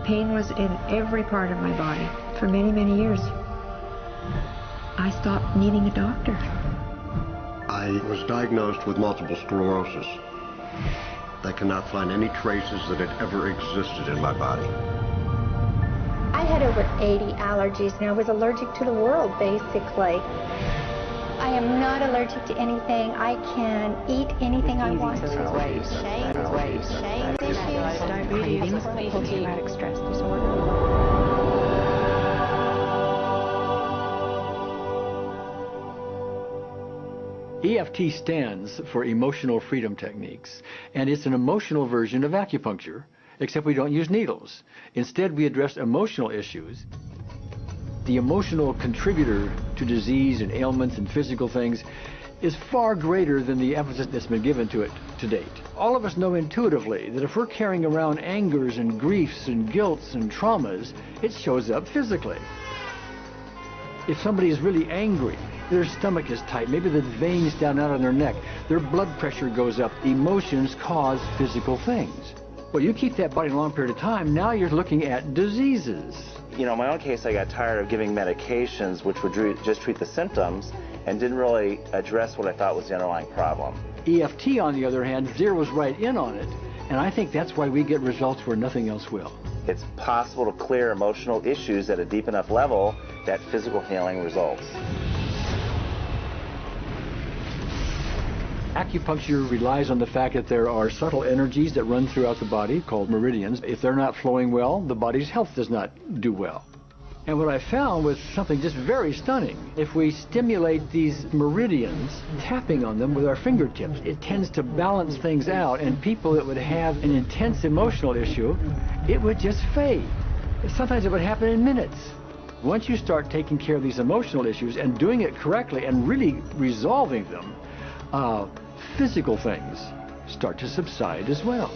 pain was in every part of my body for many, many years. I stopped needing a doctor. I was diagnosed with multiple sclerosis. They cannot find any traces that it ever existed in my body. I had over 80 allergies and I was allergic to the world, basically. I am not allergic to anything. I can eat anything I want to. Shame issues, Diabetes, post-traumatic stress disorder. EFT stands for Emotional Freedom Techniques, and it's an emotional version of acupuncture, except we don't use needles. Instead, we address emotional issues. The emotional contributor to disease and ailments and physical things is far greater than the emphasis that's been given to it to date. All of us know intuitively that if we're carrying around angers and griefs and guilts and traumas, it shows up physically. If somebody is really angry, their stomach is tight, maybe the veins down out on their neck, their blood pressure goes up. Emotions cause physical things. Well, you keep that body a long period of time, now you're looking at diseases. You know, in my own case, I got tired of giving medications which would just treat the symptoms and didn't really address what I thought was the underlying problem. EFT, on the other hand, zeroes right in on it, and I think that's why we get results where nothing else will. It's possible to clear emotional issues at a deep enough level that physical healing results. Acupuncture relies on the fact that there are subtle energies that run throughout the body called meridians. If they're not flowing well, the body's health does not do well. And what I found was something just very stunning. If we stimulate these meridians, tapping on them with our fingertips, it tends to balance things out, and people that would have an intense emotional issue, it would just fade. Sometimes it would happen in minutes. Once you start taking care of these emotional issues and doing it correctly and really resolving them, physical things start to subside as well.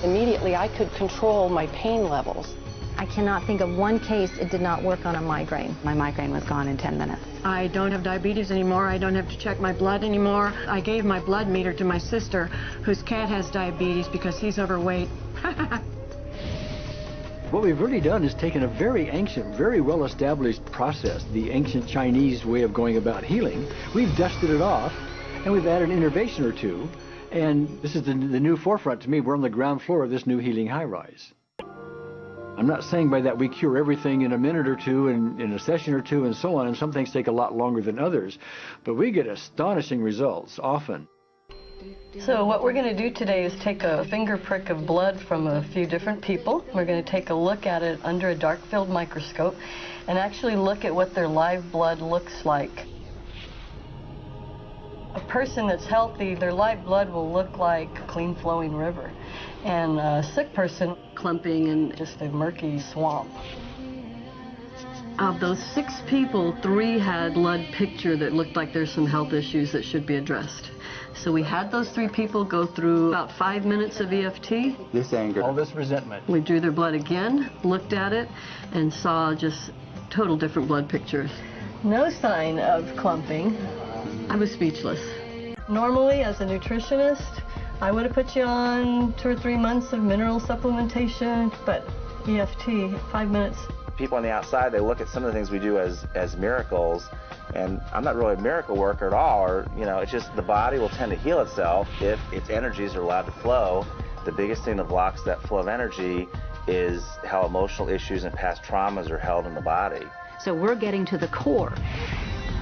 Immediately, I could control my pain levels. I cannot think of one case it did not work on a migraine. My migraine was gone in 10 minutes. I don't have diabetes anymore. I don't have to check my blood anymore. I gave my blood meter to my sister, whose cat has diabetes because he's overweight. What we've really done is taken a very ancient, very well-established process, the ancient Chinese way of going about healing. We've dusted it off, and we've added an innovation or two, and this is the new forefront to me. We're on the ground floor of this new healing high-rise. I'm not saying by that we cure everything in a minute or two, and in a session or two, and so on, and some things take a lot longer than others, but we get astonishing results often. So what we're going to do today is take a finger prick of blood from a few different people. We're going to take a look at it under a dark field microscope and actually look at what their live blood looks like. A person that's healthy, their live blood will look like a clean flowing river, and a sick person clumping in just a murky swamp. Of those 6 people, 3 had blood picture that looked like there's some health issues that should be addressed. So we had those 3 people go through about 5 minutes of EFT. This anger, all this resentment. We drew their blood again, looked at it, and saw just total different blood pictures. No sign of clumping. I was speechless. Normally, as a nutritionist, I would have put you on 2 or 3 months of mineral supplementation, but EFT, 5 minutes. People on the outside, they look at some of the things we do as miracles, and I'm not really a miracle worker at all, or, you know, it's just the body will tend to heal itself if its energies are allowed to flow. The biggest thing that blocks that flow of energy is how emotional issues and past traumas are held in the body. So we're getting to the core.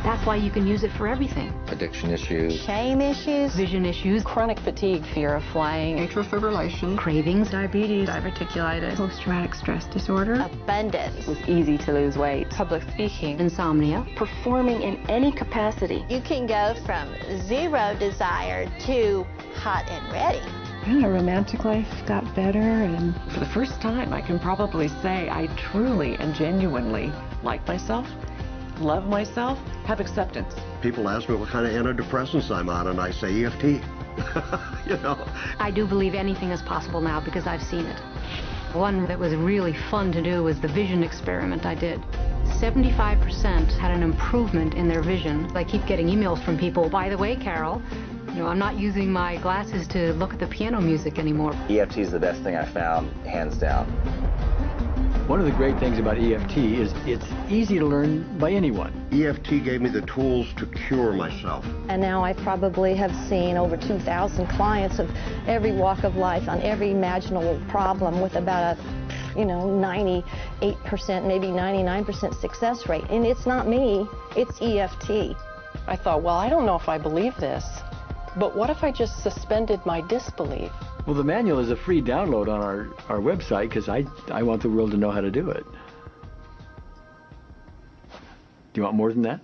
That's why you can use it for everything. Addiction issues. Shame issues. Vision issues. Chronic fatigue, fear of flying, Atrial fibrillation. Cravings. Diabetes. Diverticulitis. Post-traumatic stress disorder. Abundance. It was easy to lose weight. Public speaking. Insomnia. Performing in any capacity. You can go from 0 desire to hot and ready. My romantic life got better, and for the first time, I can probably say I truly and genuinely like myself, love myself, have acceptance. People ask me what kind of antidepressants I'm on, and I say EFT. You know. I do believe anything is possible now because I've seen it. One that was really fun to do was the vision experiment I did. 75% had an improvement in their vision. I keep getting emails from people, by the way, Carol, you know, I'm not using my glasses to look at the piano music anymore. EFT is the best thing I found, hands down. One of the great things about EFT is it's easy to learn by anyone. EFT gave me the tools to cure myself. And now I probably have seen over 2,000 clients of every walk of life on every imaginable problem with about a 98%, maybe 99% success rate. And it's not me, it's EFT. I thought, well, I don't know if I believe this, but what if I just suspended my disbelief? Well, the manual is a free download on our website because I want the world to know how to do it. Do you want more than that?